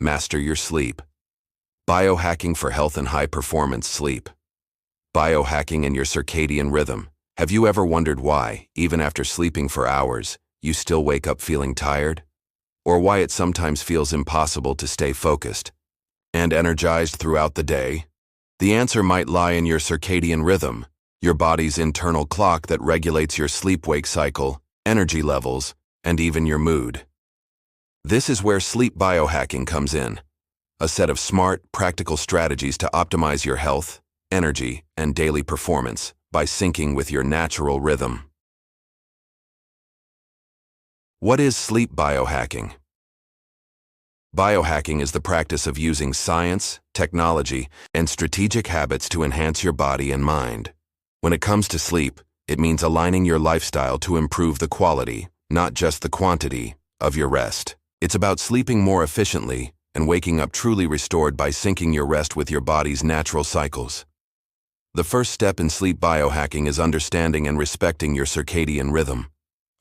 Master your sleep. Biohacking for health and high-performance sleep. Biohacking and your circadian rhythm. Have you ever wondered why, even after sleeping for hours, you still wake up feeling tired? Or why it sometimes feels impossible to stay focused and energized throughout the day? The answer might lie in your circadian rhythm, your body's internal clock that regulates your sleep-wake cycle, energy levels, and even your mood. This is where sleep biohacking comes in, a set of smart, practical strategies to optimize your health, energy, and daily performance by syncing with your natural rhythm. What is sleep biohacking? Biohacking is the practice of using science, technology, and strategic habits to enhance your body and mind. When it comes to sleep, it means aligning your lifestyle to improve the quality, not just the quantity, of your rest. It's about sleeping more efficiently and waking up truly restored by syncing your rest with your body's natural cycles. The first step in sleep biohacking is understanding and respecting your circadian rhythm,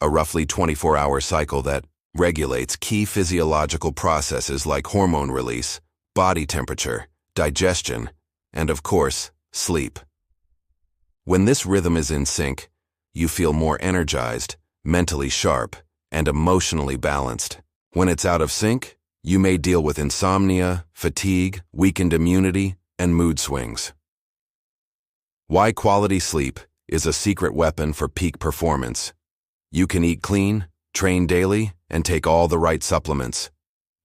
a roughly 24-hour cycle that regulates key physiological processes like hormone release, body temperature, digestion, and of course, sleep. When this rhythm is in sync, you feel more energized, mentally sharp, and emotionally balanced. When it's out of sync, you may deal with insomnia, fatigue, weakened immunity, and mood swings. Why quality sleep is a secret weapon for peak performance. You can eat clean, train daily, and take all the right supplements.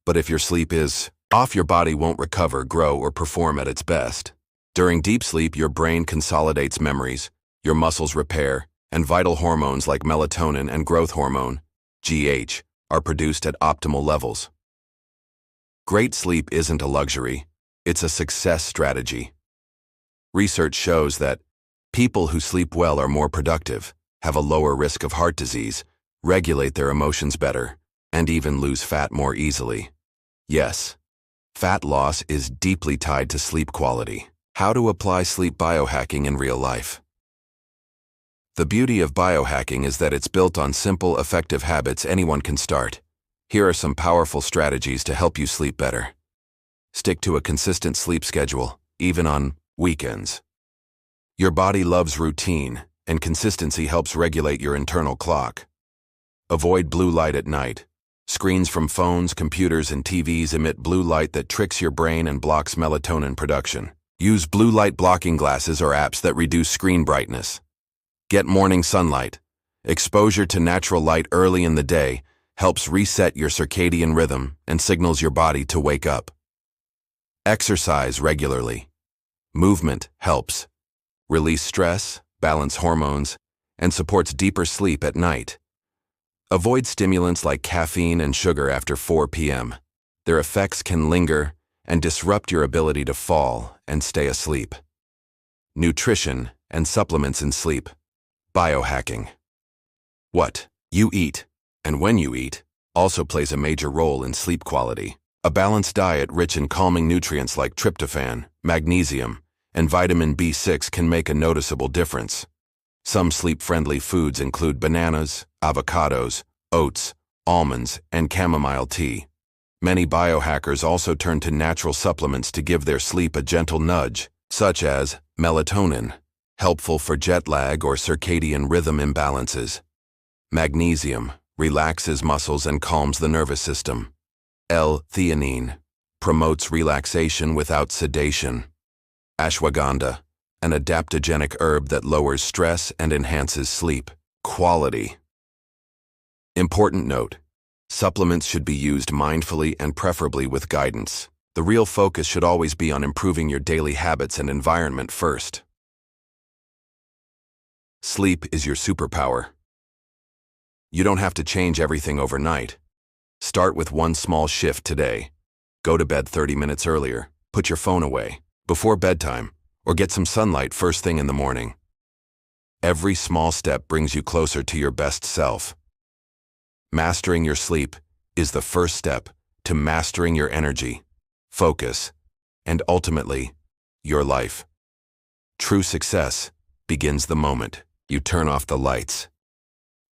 But if your sleep is off, your body won't recover, grow, or perform at its best. During deep sleep, your brain consolidates memories, your muscles repair, and vital hormones like melatonin and growth hormone, GH, are produced at optimal levels. Great sleep isn't a luxury, it's a success strategy. Research shows that people who sleep well are more productive, have a lower risk of heart disease, regulate their emotions better, and even lose fat more easily. Yes, fat loss is deeply tied to sleep quality. How to apply sleep biohacking in real life. The beauty of biohacking is that it's built on simple, effective habits anyone can start. Here are some powerful strategies to help you sleep better. Stick to a consistent sleep schedule, even on weekends. Your body loves routine, and consistency helps regulate your internal clock. Avoid blue light at night. Screens from phones, computers, and TVs emit blue light that tricks your brain and blocks melatonin production. Use blue light blocking glasses or apps that reduce screen brightness. Get morning sunlight. Exposure to natural light early in the day helps reset your circadian rhythm and signals your body to wake up. Exercise regularly. Movement helps release stress, balance hormones, and supports deeper sleep at night. Avoid stimulants like caffeine and sugar after 4 p.m. Their effects can linger and disrupt your ability to fall and stay asleep. Nutrition and supplements in sleep. Biohacking. What you eat and when you eat also plays a major role in sleep quality. A balanced diet rich in calming nutrients like tryptophan, magnesium, and vitamin B6 can make a noticeable difference. Some sleep-friendly foods include bananas, avocados, oats, almonds, and chamomile tea. Many biohackers also turn to natural supplements to give their sleep a gentle nudge, such as melatonin, helpful for jet lag or circadian rhythm imbalances. Magnesium, relaxes muscles and calms the nervous system. L-theanine, promotes relaxation without sedation. Ashwagandha, an adaptogenic herb that lowers stress and enhances sleep quality. Important note: supplements should be used mindfully and preferably with guidance. The real focus should always be on improving your daily habits and environment first. Sleep is your superpower. You don't have to change everything overnight. Start with one small shift today. Go to bed 30 minutes earlier, put your phone away before bedtime, or get some sunlight first thing in the morning. Every small step brings you closer to your best self. Mastering your sleep is the first step to mastering your energy, focus, and ultimately, your life. True success begins the moment you turn off the lights.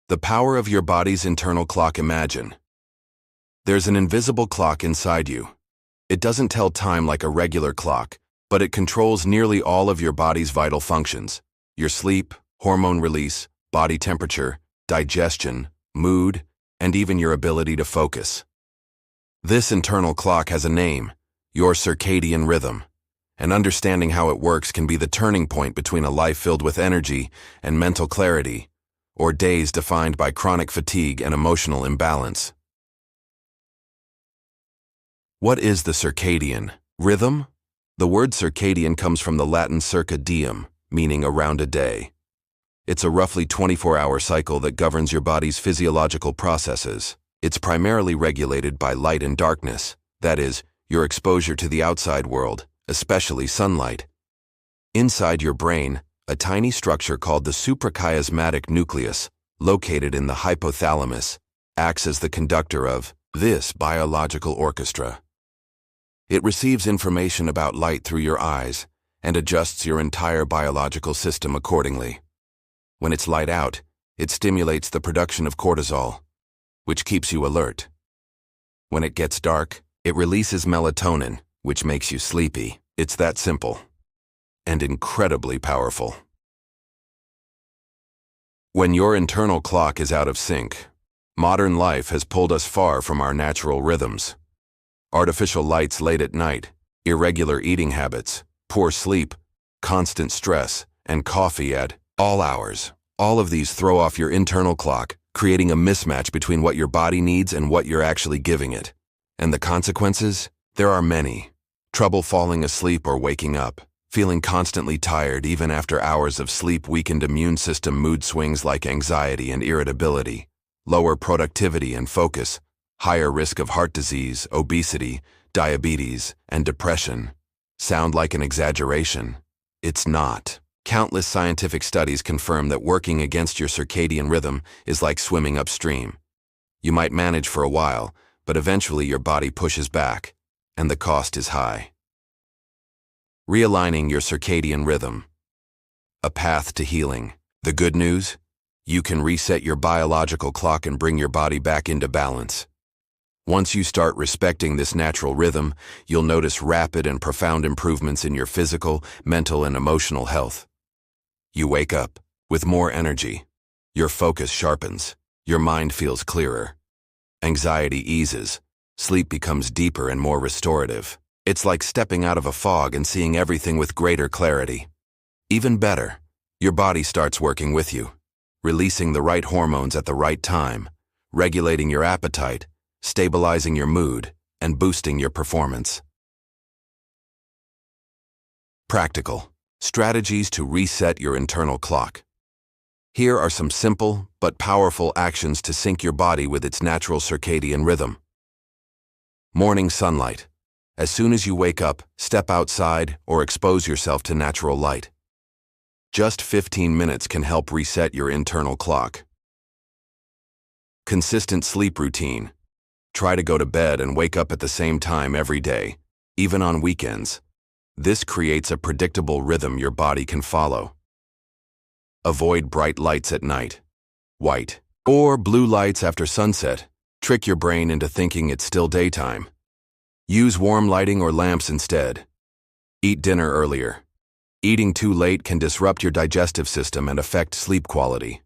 The power of your body's internal clock. Imagine there's an invisible clock inside you. It doesn't tell time like a regular clock, but it controls nearly all of your body's vital functions: your sleep, hormone release, body temperature, digestion, mood, and even your ability to focus. This internal clock has a name: your circadian rhythm. And understanding how it works can be the turning point between a life filled with energy and mental clarity, or days defined by chronic fatigue and emotional imbalance. What is the circadian rhythm? The word circadian comes from the Latin circa diem, meaning around a day. It's a roughly 24-hour cycle that governs your body's physiological processes. It's primarily regulated by light and darkness, that is, your exposure to the outside world, especially sunlight. Inside your brain, a tiny structure called the suprachiasmatic nucleus, located in the hypothalamus, acts as the conductor of this biological orchestra. It receives information about light through your eyes and adjusts your entire biological system accordingly. When it's light out, it stimulates the production of cortisol, which keeps you alert. When it gets dark, it releases melatonin, which makes you sleepy. It's that simple and incredibly powerful. When your internal clock is out of sync, modern life has pulled us far from our natural rhythms. Artificial lights late at night, irregular eating habits, poor sleep, constant stress, and coffee at all hours. All of these throw off your internal clock, creating a mismatch between what your body needs and what you're actually giving it. And the consequences? There are many. Trouble falling asleep or waking up, feeling constantly tired even after hours of sleep, weakened immune system, mood swings like anxiety and irritability, lower productivity and focus, higher risk of heart disease, obesity, diabetes, and depression. Sound like an exaggeration? It's not. Countless scientific studies confirm that working against your circadian rhythm is like swimming upstream. You might manage for a while, but eventually your body pushes back, and the cost is high. Realigning your circadian rhythm. A path to healing. The good news? You can reset your biological clock and bring your body back into balance. Once you start respecting this natural rhythm, you'll notice rapid and profound improvements in your physical, mental, and emotional health. You wake up with more energy. Your focus sharpens. Your mind feels clearer. Anxiety eases. Sleep becomes deeper and more restorative. It's like stepping out of a fog and seeing everything with greater clarity. Even better, your body starts working with you, releasing the right hormones at the right time, regulating your appetite, stabilizing your mood, and boosting your performance. Practical strategies to reset your internal clock. Here are some simple but powerful actions to sync your body with its natural circadian rhythm. Morning sunlight. As soon as you wake up, step outside or expose yourself to natural light. Just 15 minutes can help reset your internal clock. Consistent sleep routine. Try to go to bed and wake up at the same time every day, even on weekends. This creates a predictable rhythm your body can follow. Avoid bright lights at night. White or blue lights after sunset trick your brain into thinking it's still daytime. Use warm lighting or lamps instead. Eat dinner earlier. Eating too late can disrupt your digestive system and affect sleep quality.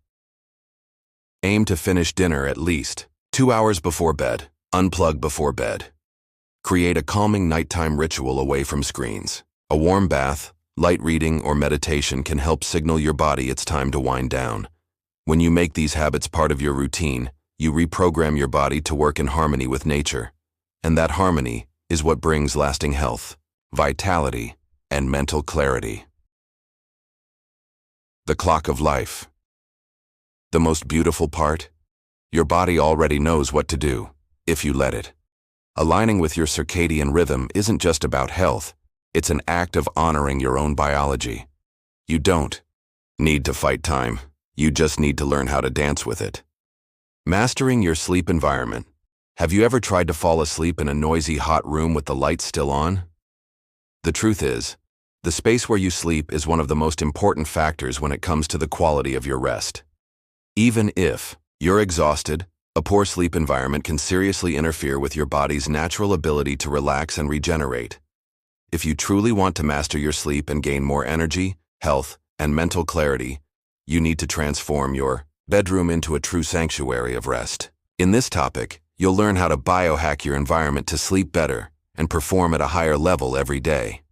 Aim to finish dinner at least 2 hours before bed. Unplug before bed. Create a calming nighttime ritual away from screens. A warm bath, light reading, or meditation can help signal your body it's time to wind down. When you make these habits part of your routine, you reprogram your body to work in harmony with nature. And that harmony is what brings lasting health, vitality, and mental clarity. The clock of life. The most beautiful part? Your body already knows what to do, if you let it. Aligning with your circadian rhythm isn't just about health, it's an act of honoring your own biology. You don't need to fight time, you just need to learn how to dance with it. Mastering your sleep environment. Have you ever tried to fall asleep in a noisy, hot room with the lights still on? The truth is, the space where you sleep is one of the most important factors when it comes to the quality of your rest. Even if you're exhausted, A poor sleep environment can seriously interfere with your body's natural ability to relax and regenerate. If you truly want to master your sleep and gain more energy, health, and mental clarity, you need to transform your bedroom into a true sanctuary of rest. In this topic, you'll learn how to biohack your environment to sleep better and perform at a higher level every day.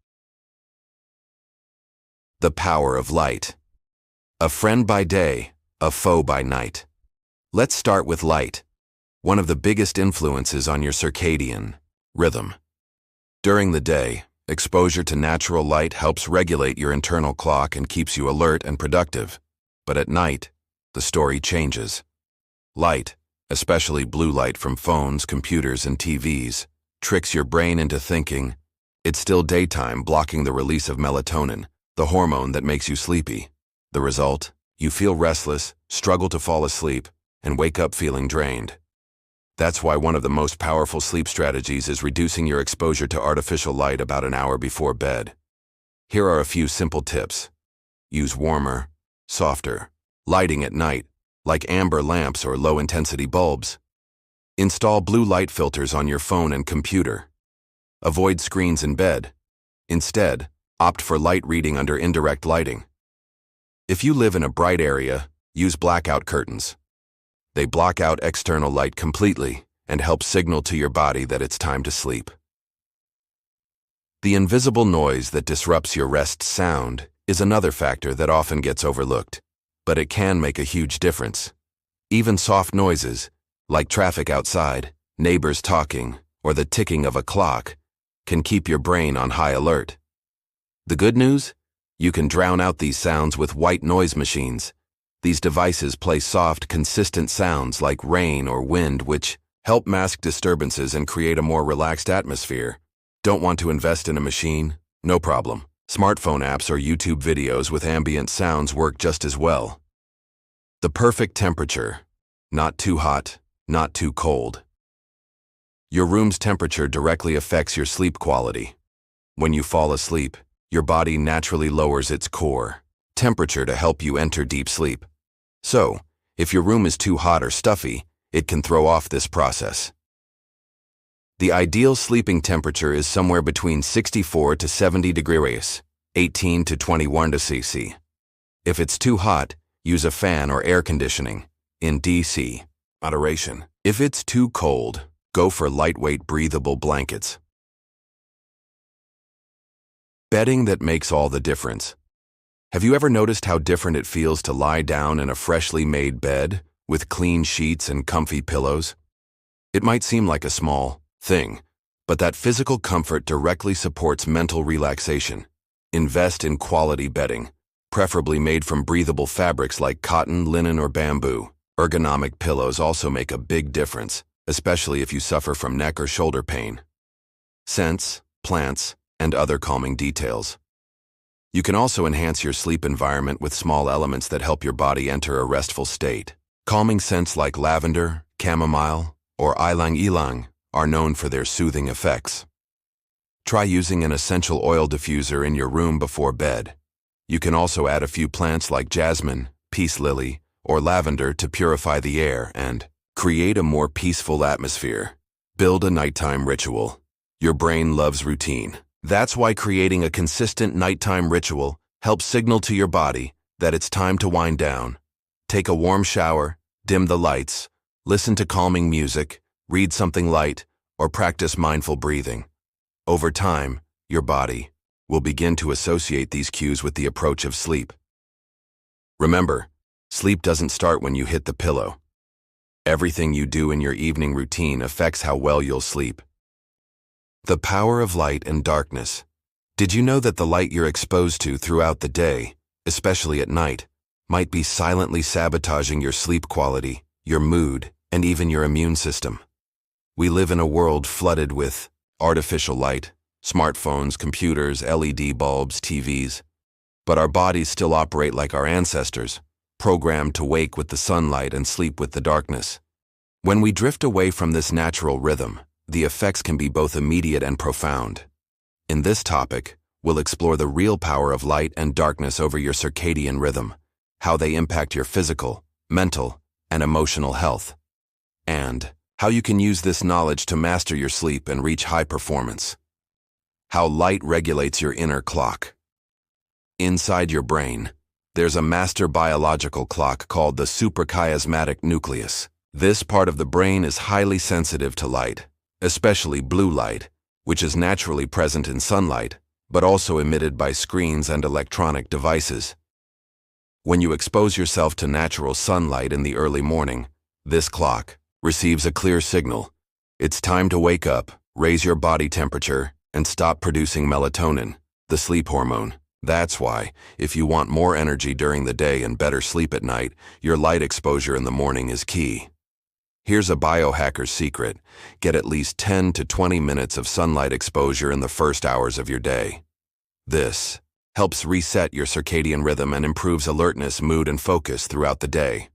The power of light. A friend by day, a foe by night. Let's start with light, one of the biggest influences on your circadian rhythm. During the day, exposure to natural light helps regulate your internal clock and keeps you alert and productive. But at night, the story changes. Light, especially blue light from phones, computers, and TVs, tricks your brain into thinking it's still daytime, blocking the release of melatonin, the hormone that makes you sleepy. The result? You feel restless, struggle to fall asleep, and wake up feeling drained. That's why one of the most powerful sleep strategies is reducing your exposure to artificial light about an hour before bed. Here are a few simple tips. Use warmer, softer lighting at night, like amber lamps or low-intensity bulbs. Install blue light filters on your phone and computer. Avoid screens in bed. Instead, opt for light reading under indirect lighting. If you live in a bright area, use blackout curtains. They block out external light completely and help signal to your body that it's time to sleep. The invisible noise that disrupts your rest sound is another factor that often gets overlooked, but it can make a huge difference. Even soft noises, like traffic outside, neighbors talking, or the ticking of a clock, can keep your brain on high alert. The good news? You can drown out these sounds with white noise machines. These devices play soft, consistent sounds like rain or wind, which help mask disturbances and create a more relaxed atmosphere. Don't want to invest in a machine? No problem. Smartphone apps or YouTube videos with ambient sounds work just as well. The perfect temperature. Not too hot, not too cold. Your room's temperature directly affects your sleep quality. When you fall asleep, your body naturally lowers its core temperature to help you enter deep sleep. So, if your room is too hot or stuffy, it can throw off this process. The ideal sleeping temperature is somewhere between 64 to 70 degrees, 18 to 21 degrees. If it's too hot, use a fan or air conditioning, in DC, moderation. If it's too cold, go for lightweight breathable blankets. Bedding that makes all the difference. Have you ever noticed how different it feels to lie down in a freshly made bed with clean sheets and comfy pillows? It might seem like a small thing, but that physical comfort directly supports mental relaxation. Invest in quality bedding, preferably made from breathable fabrics like cotton, linen, or bamboo. Ergonomic pillows also make a big difference, especially if you suffer from neck or shoulder pain. Scents, plants, and other calming details. You can also enhance your sleep environment with small elements that help your body enter a restful state. Calming scents like lavender, chamomile, or ylang-ylang are known for their soothing effects. Try using an essential oil diffuser in your room before bed. You can also add a few plants like jasmine, peace lily, or lavender to purify the air and create a more peaceful atmosphere. Build a nighttime ritual. Your brain loves routine. That's why creating a consistent nighttime ritual helps signal to your body that it's time to wind down. Take a warm shower, dim the lights, listen to calming music, read something light, or practice mindful breathing. Over time, your body will begin to associate these cues with the approach of sleep. Remember, sleep doesn't start when you hit the pillow. Everything you do in your evening routine affects how well you'll sleep. The power of light and darkness. Did you know that the light you're exposed to throughout the day, especially at night, might be silently sabotaging your sleep quality, your mood, and even your immune system? We live in a world flooded with artificial light, smartphones, computers, LED bulbs, TVs. But our bodies still operate like our ancestors, programmed to wake with the sunlight and sleep with the darkness. When we drift away from this natural rhythm, the effects can be both immediate and profound. In this topic, we'll explore the real power of light and darkness over your circadian rhythm, how they impact your physical, mental, and emotional health. and how you can use this knowledge to master your sleep and reach high performance. How light regulates your inner clock. Inside your brain, there's a master biological clock called the suprachiasmatic nucleus. This part of the brain is highly sensitive to light, especially blue light, which is naturally present in sunlight, but also emitted by screens and electronic devices. When you expose yourself to natural sunlight in the early morning, this clock receives a clear signal. It's time to wake up, raise your body temperature, and stop producing melatonin, the sleep hormone. That's why, if you want more energy during the day and better sleep at night, your light exposure in the morning is key. Here's a biohacker's secret. Get at least 10 to 20 minutes of sunlight exposure in the first hours of your day. This helps reset your circadian rhythm and improves alertness, mood, and focus throughout the day.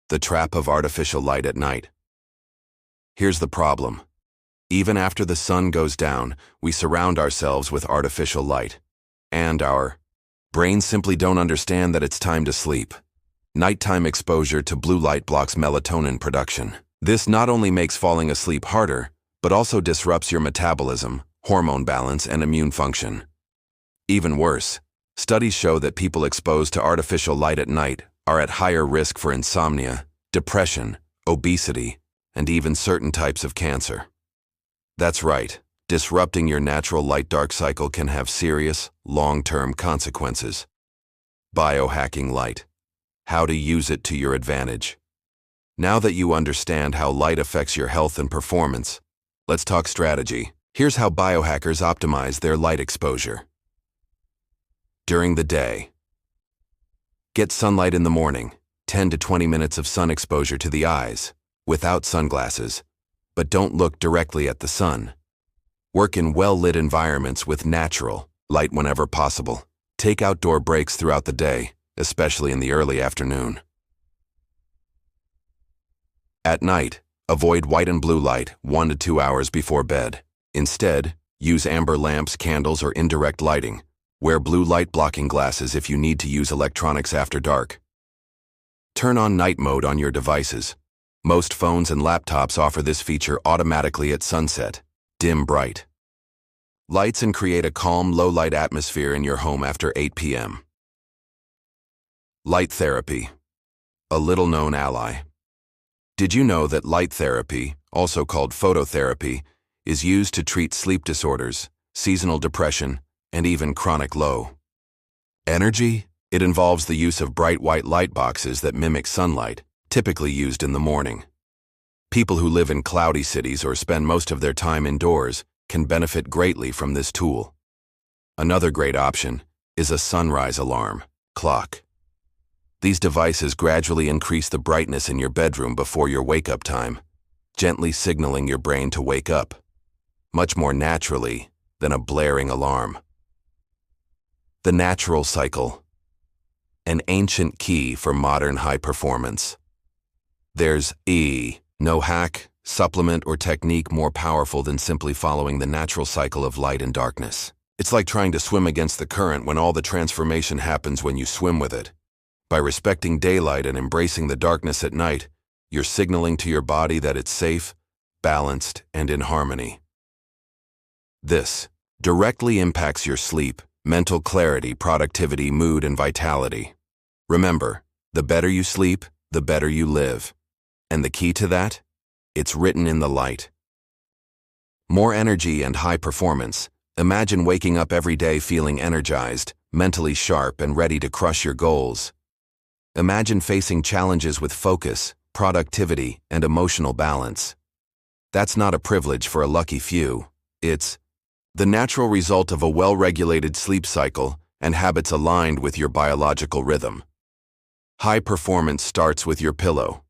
The trap of artificial light at night. Here's the problem. Even after the sun goes down, we surround ourselves with artificial light. And our brains simply don't understand that it's time to sleep. Nighttime exposure to blue light blocks melatonin production. This not only makes falling asleep harder, but also disrupts your metabolism, hormone balance, and immune function. Even worse, studies show that people exposed to artificial light at night are at higher risk for insomnia, depression, obesity, and even certain types of cancer. That's right. Disrupting your natural light-dark cycle can have serious, long-term consequences. Biohacking light. How to use it to your advantage. Now that you understand how light affects your health and performance, let's talk strategy. Here's how biohackers optimize their light exposure. During the day. Get sunlight in the morning, 10 to 20 minutes of sun exposure to the eyes, without sunglasses, but don't look directly at the sun. Work in well-lit environments with natural light whenever possible. Take outdoor breaks throughout the day, especially in the early afternoon. At night, avoid white and blue light 1 to 2 hours before bed. Instead, use amber lamps, candles, or indirect lighting. Wear blue light blocking glasses if you need to use electronics after dark. Turn on night mode on your devices. Most phones and laptops offer this feature automatically at sunset. Dim bright lights and create a calm, low-light atmosphere in your home after 8 p.m. Light therapy, a little-known ally. Did you know that light therapy, also called phototherapy, is used to treat sleep disorders, seasonal depression, and even chronic low energy? It involves the use of bright white light boxes that mimic sunlight, typically used in the morning. People who live in cloudy cities or spend most of their time indoors can benefit greatly from this tool. Another great option is a sunrise alarm clock. These devices gradually increase the brightness in your bedroom before your wake-up time, gently signaling your brain to wake up, much more naturally than a blaring alarm. The natural cycle, an ancient key for modern high performance. There's no hack, supplement, or technique more powerful than simply following the natural cycle of light and darkness. It's like trying to swim against the current when all the transformation happens when you swim with it. By respecting daylight and embracing the darkness at night, you're signaling to your body that it's safe, balanced, and in harmony. This directly impacts your sleep, mental clarity, productivity, mood, and vitality. Remember, the better you sleep, the better you live. And the key to that? It's written in the light. More energy and high performance. Imagine waking up every day feeling energized, mentally sharp, and ready to crush your goals. Imagine facing challenges with focus, productivity, and emotional balance. That's not a privilege for a lucky few. It's the natural result of a well-regulated sleep cycle and habits aligned with your biological rhythm. High performance starts with your pillow.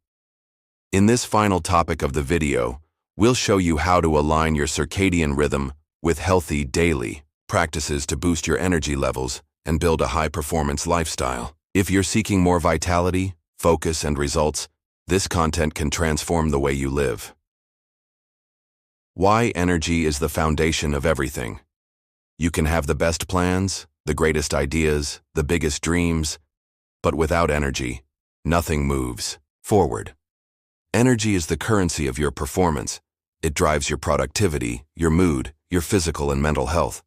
In this final topic of the video, we'll show you how to align your circadian rhythm with healthy daily practices to boost your energy levels and build a high-performance lifestyle. If you're seeking more vitality, focus, and results, this content can transform the way you live. Why energy is the foundation of everything. You can have the best plans, the greatest ideas, the biggest dreams, but without energy, nothing moves forward. Energy is the currency of your performance. It drives your productivity, your mood, your physical and mental health.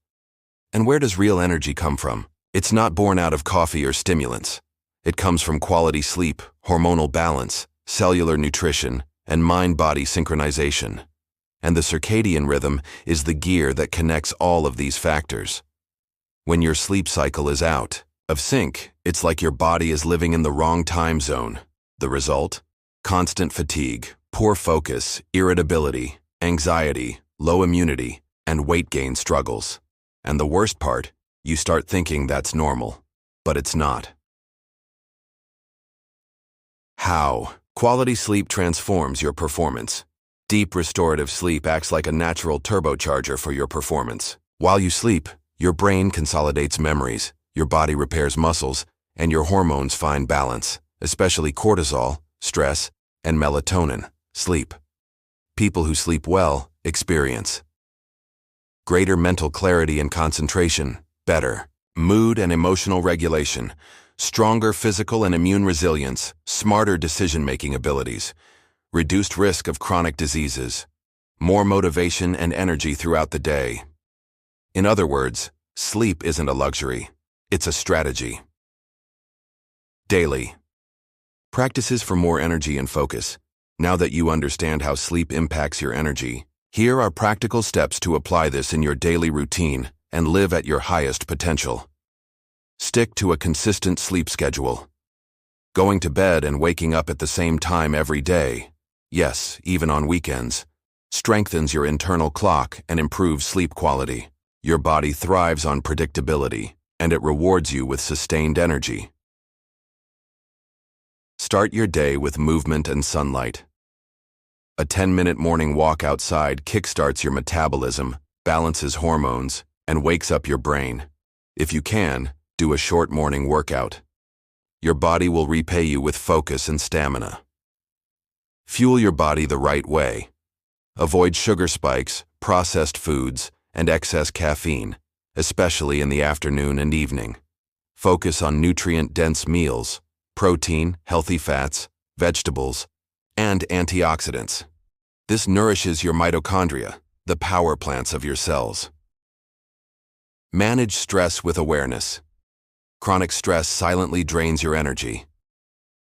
And where does real energy come from? It's not born out of coffee or stimulants. It comes from quality sleep, hormonal balance, cellular nutrition, and mind-body synchronization. And the circadian rhythm is the gear that connects all of these factors. When your sleep cycle is out of sync, it's like your body is living in the wrong time zone. The result? Constant fatigue, poor focus, irritability, anxiety, low immunity, and weight gain struggles. And the worst part, you start thinking that's normal, but it's not. How? Quality sleep transforms your performance. Deep restorative sleep acts like a natural turbocharger for your performance. While you sleep, your brain consolidates memories, your body repairs muscles, and your hormones find balance, especially cortisol, stress, and melatonin, sleep. People who sleep well experience greater mental clarity and concentration, better mood and emotional regulation, stronger physical and immune resilience, smarter decision-making abilities, reduced risk of chronic diseases, more motivation and energy throughout the day. In other words, sleep isn't a luxury, it's a strategy. Daily practices for more energy and focus. Now that you understand how sleep impacts your energy, here are practical steps to apply this in your daily routine and live at your highest potential. Stick to a consistent sleep schedule. Going to bed and waking up at the same time every day, yes, even on weekends, strengthens your internal clock and improves sleep quality. Your body thrives on predictability, and it rewards you with sustained energy. Start your day with movement and sunlight. A 10-minute morning walk outside kickstarts your metabolism, balances hormones, and wakes up your brain. If you can, do a short morning workout. Your body will repay you with focus and stamina. Fuel your body the right way. Avoid sugar spikes, processed foods, and excess caffeine, especially in the afternoon and evening. Focus on nutrient-dense meals, protein, healthy fats, vegetables, and antioxidants. This nourishes your mitochondria, the power plants of your cells. Manage stress with awareness. Chronic stress silently drains your energy.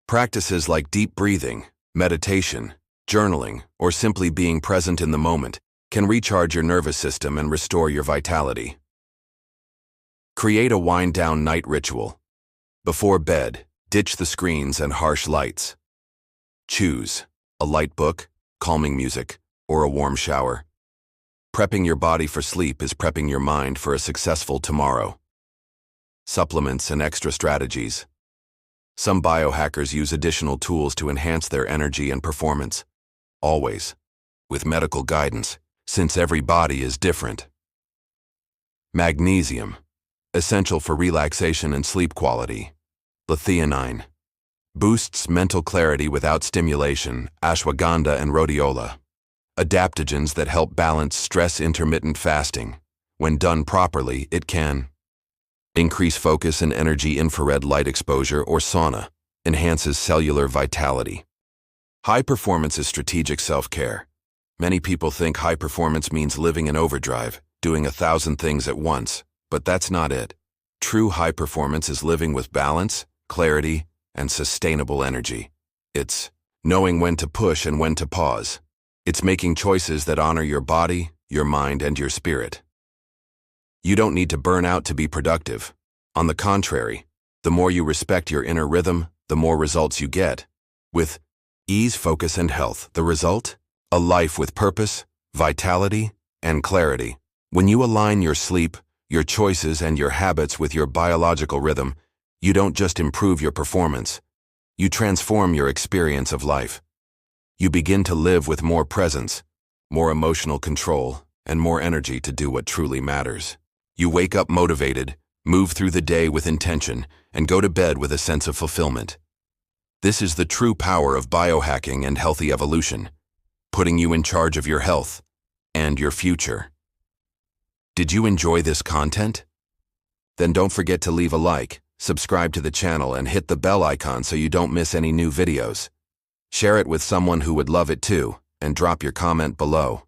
Practices like deep breathing, meditation, journaling, or simply being present in the moment can recharge your nervous system and restore your vitality. Create a wind-down night ritual. Before bed, ditch the screens and harsh lights. Choose a light book, calming music, or a warm shower. Prepping your body for sleep is prepping your mind for a successful tomorrow. Supplements and extra strategies. Some biohackers use additional tools to enhance their energy and performance. Always with medical guidance, since every body is different. Magnesium, essential for relaxation and sleep quality. L-theanine, boosts mental clarity without stimulation. Ashwagandha and rhodiola, adaptogens that help balance stress. Intermittent fasting, when done properly, it can increase focus and energy. Infrared light exposure or sauna enhances cellular vitality. High performance is strategic self-care. Many people think high performance means living in overdrive, doing 1,000 things at once, but that's not it. True high performance is living with balance, clarity, and sustainable energy. It's knowing when to push and when to pause. It's making choices that honor your body, your mind, and your spirit. You don't need to burn out to be productive. On the contrary, the more you respect your inner rhythm, the more results you get. With ease, focus, and health, the result? A life with purpose, vitality, and clarity. When you align your sleep, your choices, and your habits with your biological rhythm, you don't just improve your performance, you transform your experience of life. You begin to live with more presence, more emotional control, and more energy to do what truly matters. You wake up motivated, move through the day with intention, and go to bed with a sense of fulfillment. This is the true power of biohacking and healthy evolution, putting you in charge of your health and your future. Did you enjoy this content? Then don't forget to leave a like, subscribe to the channel, and hit the bell icon so you don't miss any new videos. Share it with someone who would love it too, and drop your comment below.